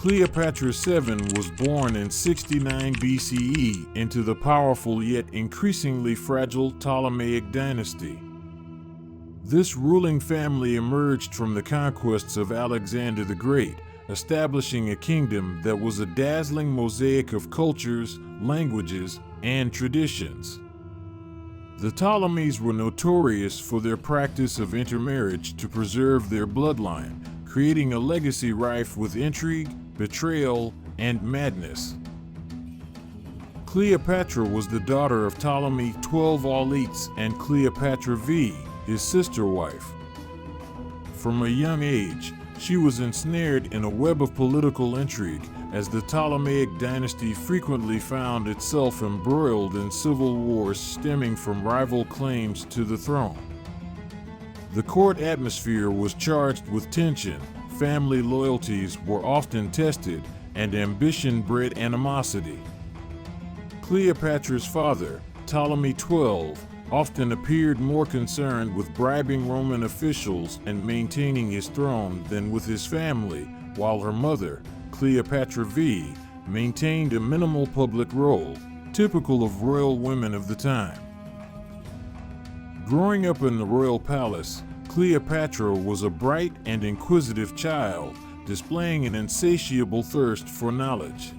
Cleopatra VII was born in 69 BCE into the powerful yet increasingly fragile Ptolemaic dynasty. This ruling family emerged from the conquests of Alexander the Great, establishing a kingdom that was a dazzling mosaic of cultures, languages, and traditions. The Ptolemies were notorious for their practice of intermarriage to preserve their bloodline, creating a legacy rife with intrigue, betrayal, and madness. Cleopatra was the daughter of Ptolemy XII Auletes and Cleopatra V, his sister wife. From a young age, she was ensnared in a web of political intrigue, as the Ptolemaic dynasty frequently found itself embroiled in civil wars stemming from rival claims to the throne. The court atmosphere was charged with tension, family loyalties were often tested, and ambition bred animosity. Cleopatra's father, Ptolemy XII, often appeared more concerned with bribing Roman officials and maintaining his throne than with his family, while her mother, Cleopatra V, maintained a minimal public role, typical of royal women of the time. Growing up in the royal palace, Cleopatra was a bright and inquisitive child, displaying an insatiable thirst for knowledge.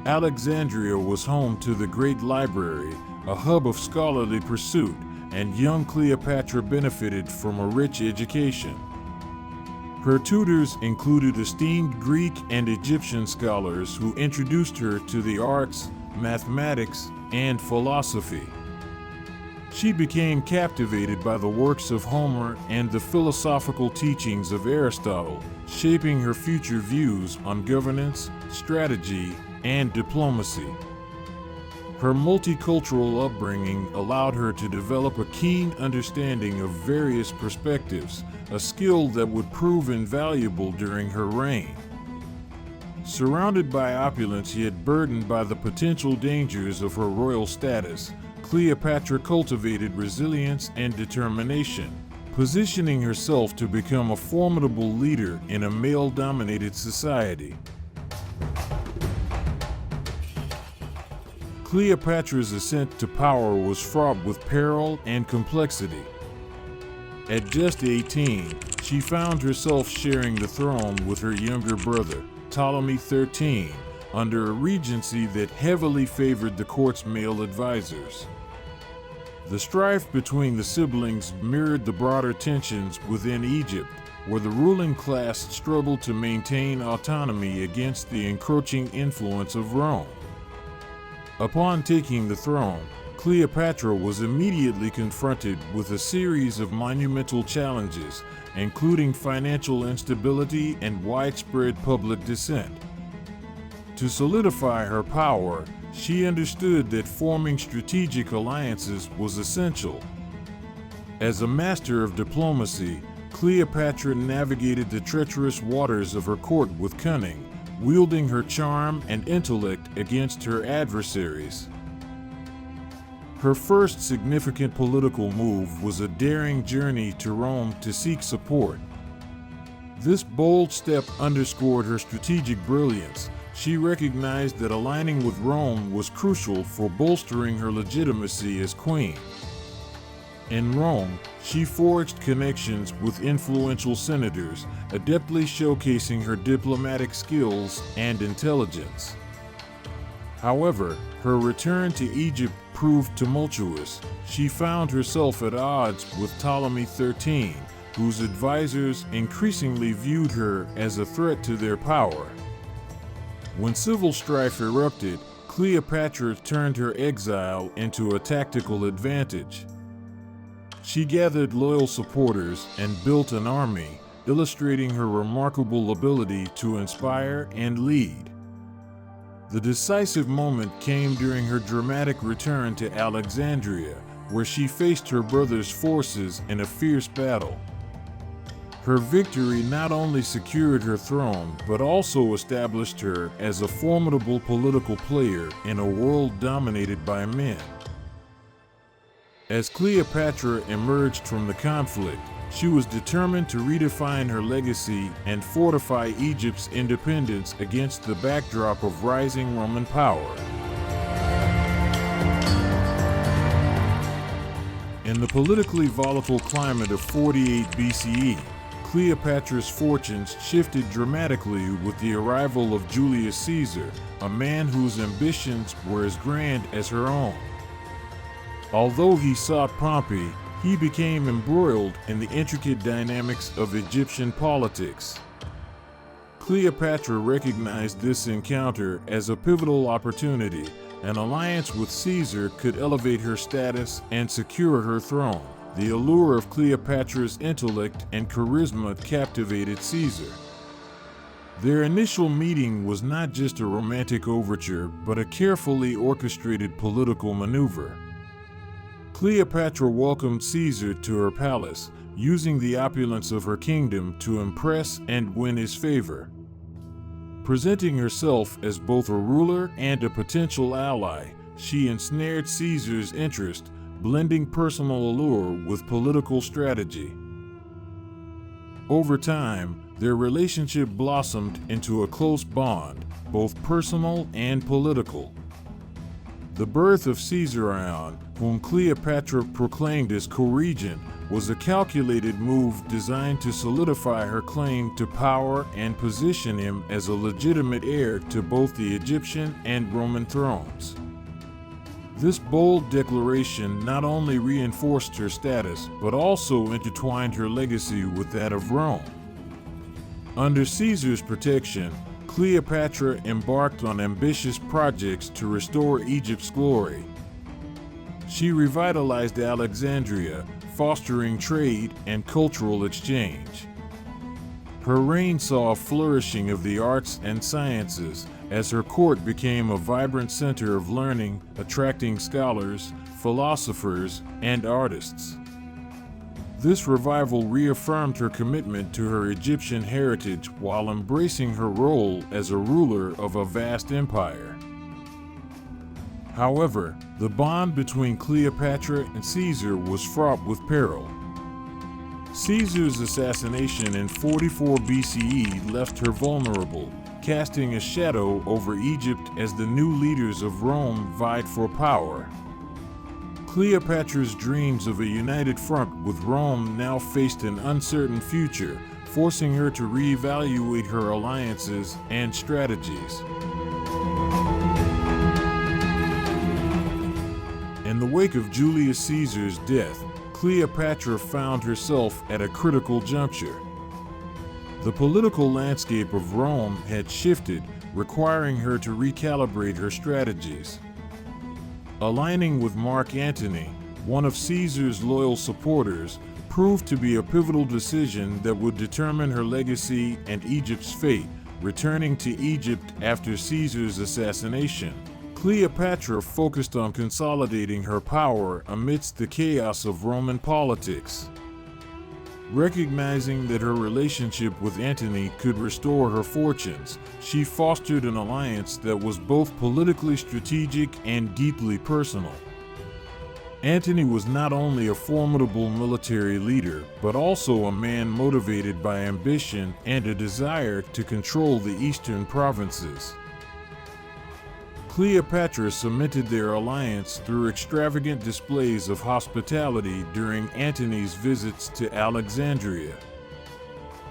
Alexandria was home to the Great Library, a hub of scholarly pursuit, and young Cleopatra benefited from a rich education. Her tutors included esteemed Greek and Egyptian scholars who introduced her to the arts, mathematics, and philosophy. She became captivated by the works of Homer and the philosophical teachings of Aristotle, shaping her future views on governance, strategy, and diplomacy. Her multicultural upbringing allowed her to develop a keen understanding of various perspectives, a skill that would prove invaluable during her reign. Surrounded by opulence yet burdened by the potential dangers of her royal status, Cleopatra cultivated resilience and determination, positioning herself to become a formidable leader in a male-dominated society. Cleopatra's ascent to power was fraught with peril and complexity. At just 18, she found herself sharing the throne with her younger brother, Ptolemy XIII, under a regency that heavily favored the court's male advisors. The strife between the siblings mirrored the broader tensions within Egypt, where the ruling class struggled to maintain autonomy against the encroaching influence of Rome. Upon taking the throne, Cleopatra was immediately confronted with a series of monumental challenges, including financial instability and widespread public dissent. To solidify her power, she understood that forming strategic alliances was essential. As a master of diplomacy, Cleopatra navigated the treacherous waters of her court with cunning, wielding her charm and intellect against her adversaries. Her first significant political move was a daring journey to Rome to seek support. This bold step underscored her strategic brilliance. She recognized that aligning with Rome was crucial for bolstering her legitimacy as queen. In Rome, she forged connections with influential senators, adeptly showcasing her diplomatic skills and intelligence. However, her return to Egypt proved tumultuous. She found herself at odds with Ptolemy XIII, whose advisors increasingly viewed her as a threat to their power. When civil strife erupted, Cleopatra turned her exile into a tactical advantage. She gathered loyal supporters and built an army, illustrating her remarkable ability to inspire and lead. The decisive moment came during her dramatic return to Alexandria, where she faced her brother's forces in a fierce battle. Her victory not only secured her throne, but also established her as a formidable political player in a world dominated by men. As Cleopatra emerged from the conflict, She was determined to redefine her legacy and fortify Egypt's independence against the backdrop of rising Roman power. In the politically volatile climate of 48 BCE, Cleopatra's fortunes shifted dramatically with the arrival of Julius Caesar, a man whose ambitions were as grand as her own. Although he sought Pompey, he became embroiled in the intricate dynamics of Egyptian politics. Cleopatra recognized this encounter as a pivotal opportunity. An alliance with Caesar could elevate her status and secure her throne. The allure of Cleopatra's intellect and charisma captivated Caesar. Their initial meeting was not just a romantic overture, but a carefully orchestrated political maneuver. Cleopatra welcomed Caesar to her palace, using the opulence of her kingdom to impress and win his favor. Presenting herself as both a ruler and a potential ally, she ensnared Caesar's interest, blending personal allure with political strategy. Over time, their relationship blossomed into a close bond, both personal and political. The birth of Caesarion, whom Cleopatra proclaimed as co-regent, was a calculated move designed to solidify her claim to power and position him as a legitimate heir to both the Egyptian and Roman thrones. This bold declaration not only reinforced her status, but also intertwined her legacy with that of Rome. Under Caesar's protection, Cleopatra embarked on ambitious projects to restore Egypt's glory. She revitalized Alexandria, fostering trade and cultural exchange. Her reign saw a flourishing of the arts and sciences, as her court became a vibrant center of learning, attracting scholars, philosophers, and artists. This revival reaffirmed her commitment to her Egyptian heritage while embracing her role as a ruler of a vast empire. However, the bond between Cleopatra and Caesar was fraught with peril. Caesar's assassination in 44 BCE left her vulnerable, casting a shadow over Egypt as the new leaders of Rome vied for power. Cleopatra's dreams of a united front with Rome now faced an uncertain future, forcing her to reevaluate her alliances and strategies. In the wake of Julius Caesar's death, Cleopatra found herself at a critical juncture. The political landscape of Rome had shifted, requiring her to recalibrate her strategies. Aligning with Mark Antony, one of Caesar's loyal supporters, proved to be a pivotal decision that would determine her legacy and Egypt's fate. Returning to Egypt after Caesar's assassination, Cleopatra focused on consolidating her power amidst the chaos of Roman politics. Recognizing that her relationship with Antony could restore her fortunes, she fostered an alliance that was both politically strategic and deeply personal. Antony was not only a formidable military leader, but also a man motivated by ambition and a desire to control the eastern provinces. Cleopatra cemented their alliance through extravagant displays of hospitality during Antony's visits to Alexandria.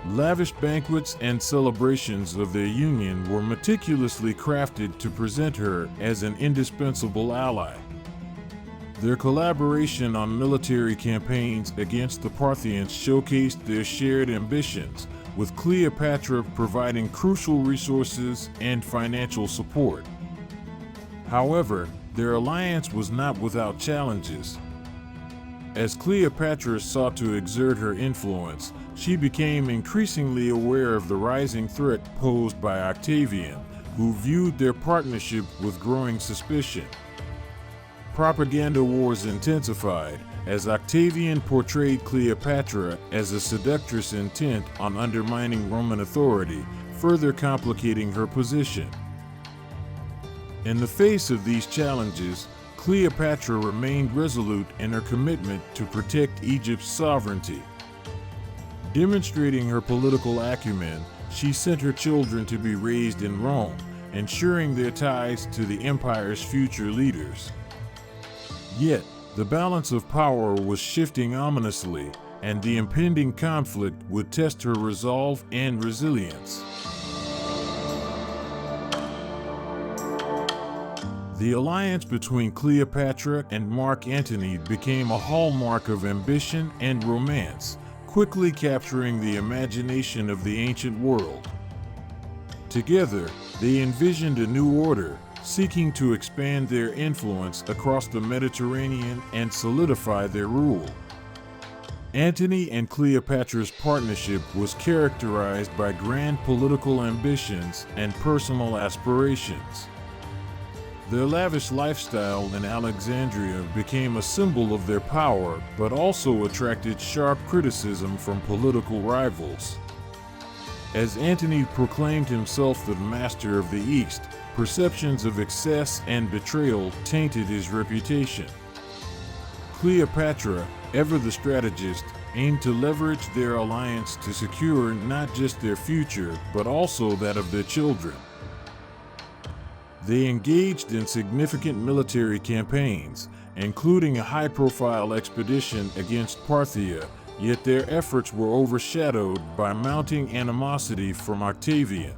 Lavish banquets and celebrations of their union were meticulously crafted to present her as an indispensable ally. Their collaboration on military campaigns against the Parthians showcased their shared ambitions, with Cleopatra providing crucial resources and financial support. However, their alliance was not without challenges. As Cleopatra sought to exert her influence, she became increasingly aware of the rising threat posed by Octavian, who viewed their partnership with growing suspicion. Propaganda wars intensified, as Octavian portrayed Cleopatra as a seductress intent on undermining Roman authority, further complicating her position. In the face of these challenges, Cleopatra remained resolute in her commitment to protect Egypt's sovereignty. Demonstrating her political acumen, she sent her children to be raised in Rome, ensuring their ties to the empire's future leaders. Yet, the balance of power was shifting ominously, and the impending conflict would test her resolve and resilience. The alliance between Cleopatra and Mark Antony became a hallmark of ambition and romance, quickly capturing the imagination of the ancient world. Together, they envisioned a new order, seeking to expand their influence across the Mediterranean and solidify their rule. Antony and Cleopatra's partnership was characterized by grand political ambitions and personal aspirations. Their lavish lifestyle in Alexandria became a symbol of their power, but also attracted sharp criticism from political rivals. As Antony proclaimed himself the master of the East, perceptions of excess and betrayal tainted his reputation. Cleopatra, ever the strategist, aimed to leverage their alliance to secure not just their future, but also that of their children. They engaged in significant military campaigns, including a high-profile expedition against Parthia, yet their efforts were overshadowed by mounting animosity from Octavian.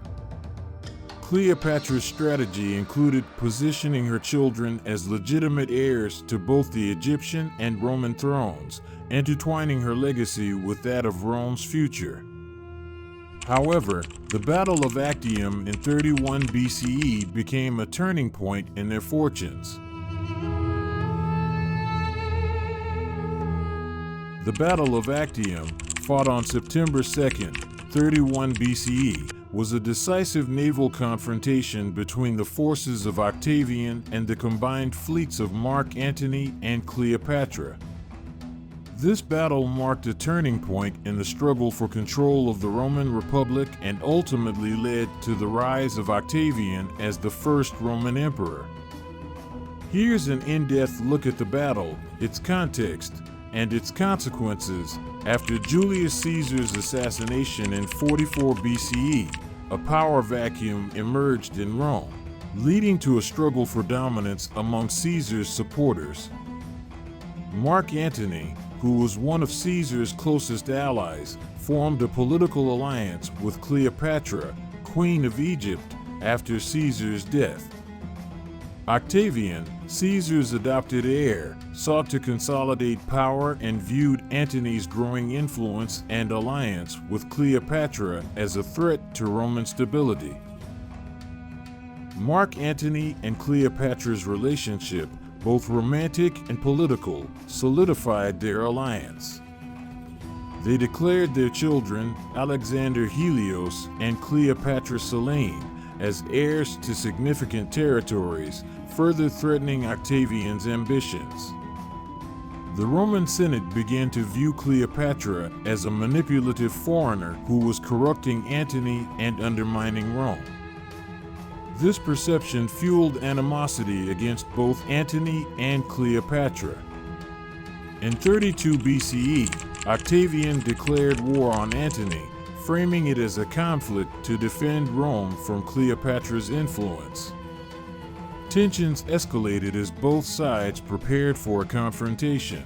Cleopatra's strategy included positioning her children as legitimate heirs to both the Egyptian and Roman thrones, intertwining her legacy with that of Rome's future. However, the Battle of Actium in 31 BCE became a turning point in their fortunes. The Battle of Actium, fought on September 2nd, 31 BCE, was a decisive naval confrontation between the forces of Octavian and the combined fleets of Mark Antony and Cleopatra. This battle marked a turning point in the struggle for control of the Roman Republic and ultimately led to the rise of Octavian as the first Roman emperor. Here's an in-depth look at the battle, its context, and its consequences. After Julius Caesar's assassination in 44 BCE, a power vacuum emerged in Rome, leading to a struggle for dominance among Caesar's supporters. Mark Antony, who was one of Caesar's closest allies, formed a political alliance with Cleopatra, Queen of Egypt, after Caesar's death. Octavian, Caesar's adopted heir, sought to consolidate power and viewed Antony's growing influence and alliance with Cleopatra as a threat to Roman stability. Mark Antony and Cleopatra's relationship, both romantic and political, solidified their alliance. They declared their children, Alexander Helios and Cleopatra Selene, as heirs to significant territories, further threatening Octavian's ambitions. The Roman Senate began to view Cleopatra as a manipulative foreigner who was corrupting Antony and undermining Rome. This perception fueled animosity against both Antony and Cleopatra. In 32 BCE, Octavian declared war on Antony, framing it as a conflict to defend Rome from Cleopatra's influence. Tensions escalated as both sides prepared for a confrontation.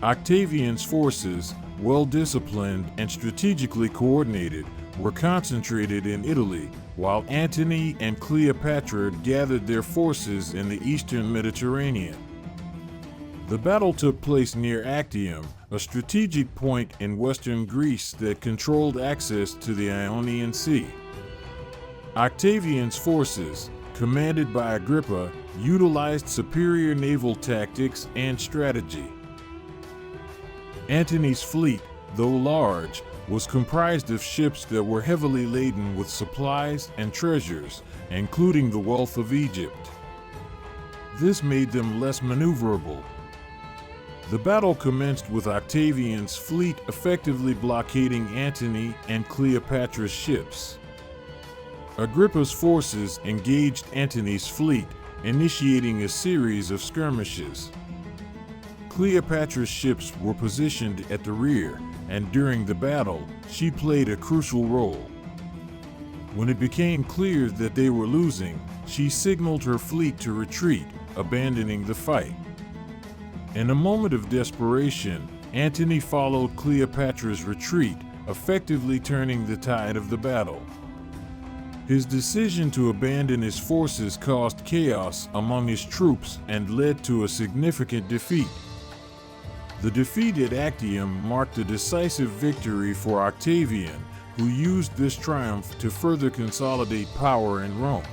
Octavian's forces, well-disciplined and strategically coordinated, were concentrated in Italy, while Antony and Cleopatra gathered their forces in the eastern Mediterranean. The battle took place near Actium, a strategic point in western Greece that controlled access to the Ionian Sea. Octavian's forces, commanded by Agrippa, utilized superior naval tactics and strategy. Antony's fleet, though large, was comprised of ships that were heavily laden with supplies and treasures, including the wealth of Egypt. This made them less maneuverable. The battle commenced with Octavian's fleet effectively blockading Antony and Cleopatra's ships. Agrippa's forces engaged Antony's fleet, initiating a series of skirmishes. Cleopatra's ships were positioned at the rear, and during the battle, she played a crucial role. When it became clear that they were losing, she signaled her fleet to retreat, abandoning the fight. In a moment of desperation, Antony followed Cleopatra's retreat, effectively turning the tide of the battle. His decision to abandon his forces caused chaos among his troops and led to a significant defeat. The defeat at Actium marked a decisive victory for Octavian, who used this triumph to further consolidate power in Rome.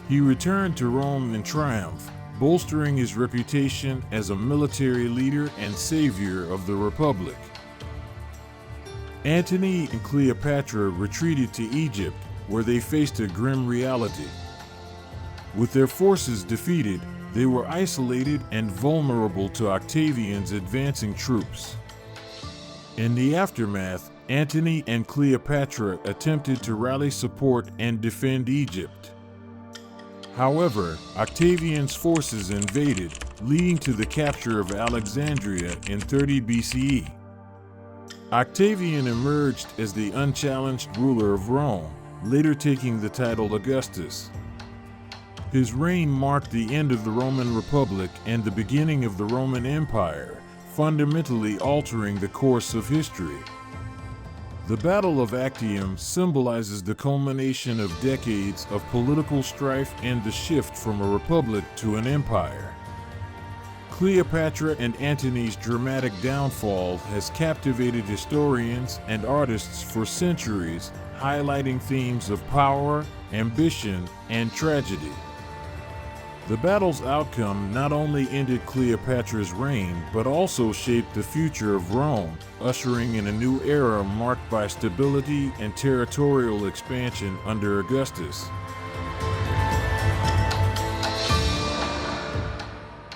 He returned to Rome in triumph, bolstering his reputation as a military leader and savior of the Republic. Antony and Cleopatra retreated to Egypt, where they faced a grim reality. With their forces defeated, they were isolated and vulnerable to Octavian's advancing troops. In the aftermath, Antony and Cleopatra attempted to rally support and defend Egypt. However, Octavian's forces invaded, leading to the capture of Alexandria in 30 BCE. Octavian emerged as the unchallenged ruler of Rome, later taking the title Augustus. His reign marked the end of the Roman Republic and the beginning of the Roman Empire, fundamentally altering the course of history. The Battle of Actium symbolizes the culmination of decades of political strife and the shift from a republic to an empire. Cleopatra and Antony's dramatic downfall has captivated historians and artists for centuries, highlighting themes of power, ambition, and tragedy. The battle's outcome not only ended Cleopatra's reign, but also shaped the future of Rome, ushering in a new era marked by stability and territorial expansion under Augustus.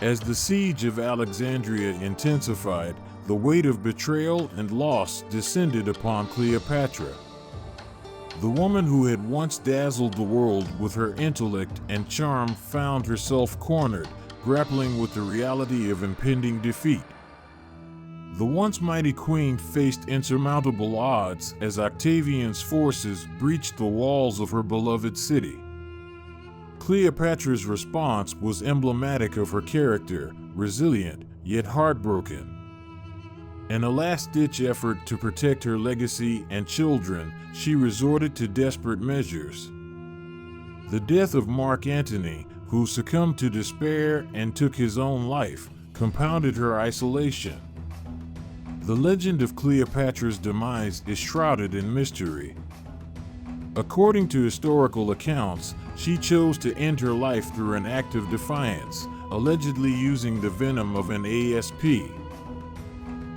As the siege of Alexandria intensified, the weight of betrayal and loss descended upon Cleopatra. The woman who had once dazzled the world with her intellect and charm found herself cornered, grappling with the reality of impending defeat. The once mighty queen faced insurmountable odds as Octavian's forces breached the walls of her beloved city. Cleopatra's response was emblematic of her character, resilient, yet heartbroken. In a last-ditch effort to protect her legacy and children, she resorted to desperate measures. The death of Mark Antony, who succumbed to despair and took his own life, compounded her isolation. The legend of Cleopatra's demise is shrouded in mystery. According to historical accounts, she chose to end her life through an act of defiance, allegedly using the venom of an asp.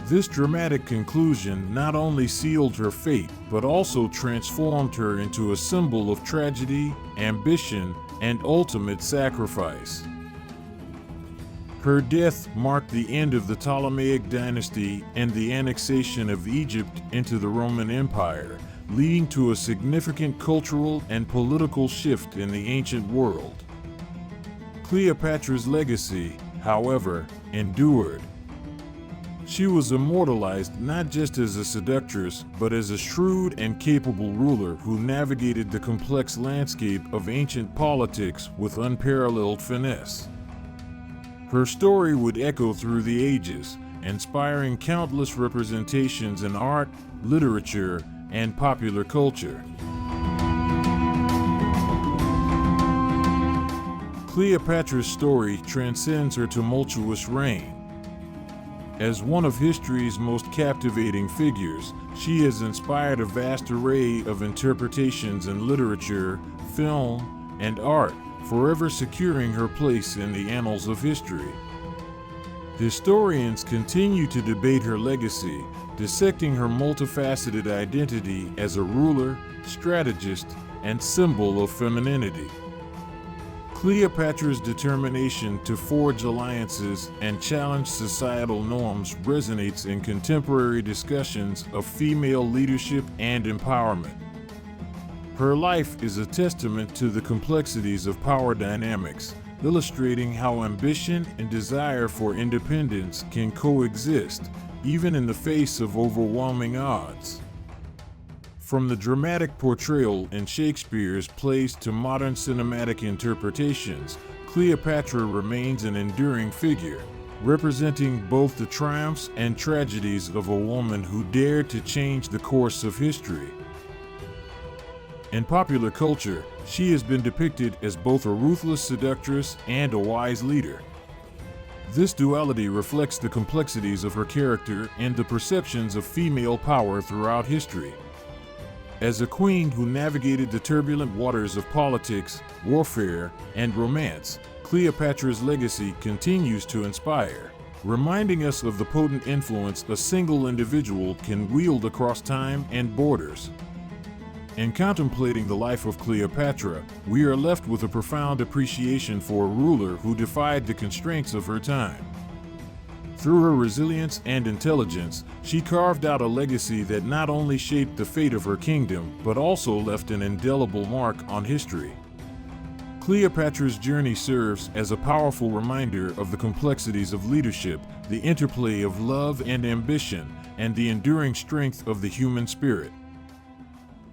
This dramatic conclusion not only sealed her fate, but also transformed her into a symbol of tragedy, ambition, and ultimate sacrifice. Her death marked the end of the Ptolemaic dynasty and the annexation of Egypt into the Roman Empire, leading to a significant cultural and political shift in the ancient world. Cleopatra's legacy, however, endured. She was immortalized not just as a seductress, but as a shrewd and capable ruler who navigated the complex landscape of ancient politics with unparalleled finesse. Her story would echo through the ages, inspiring countless representations in art, literature, and popular culture. Cleopatra's story transcends her tumultuous reign. As one of history's most captivating figures, she has inspired a vast array of interpretations in literature, film, and art, forever securing her place in the annals of history. Historians continue to debate her legacy, dissecting her multifaceted identity as a ruler, strategist, and symbol of femininity. Cleopatra's determination to forge alliances and challenge societal norms resonates in contemporary discussions of female leadership and empowerment. Her life is a testament to the complexities of power dynamics, illustrating how ambition and desire for independence can coexist, even in the face of overwhelming odds. From the dramatic portrayal in Shakespeare's plays to modern cinematic interpretations, Cleopatra remains an enduring figure, representing both the triumphs and tragedies of a woman who dared to change the course of history. In popular culture, she has been depicted as both a ruthless seductress and a wise leader. This duality reflects the complexities of her character and the perceptions of female power throughout history. As a queen who navigated the turbulent waters of politics, warfare, and romance, Cleopatra's legacy continues to inspire, reminding us of the potent influence a single individual can wield across time and borders. In contemplating the life of Cleopatra, we are left with a profound appreciation for a ruler who defied the constraints of her time. Through her resilience and intelligence, she carved out a legacy that not only shaped the fate of her kingdom, but also left an indelible mark on history. Cleopatra's journey serves as a powerful reminder of the complexities of leadership, the interplay of love and ambition, and the enduring strength of the human spirit.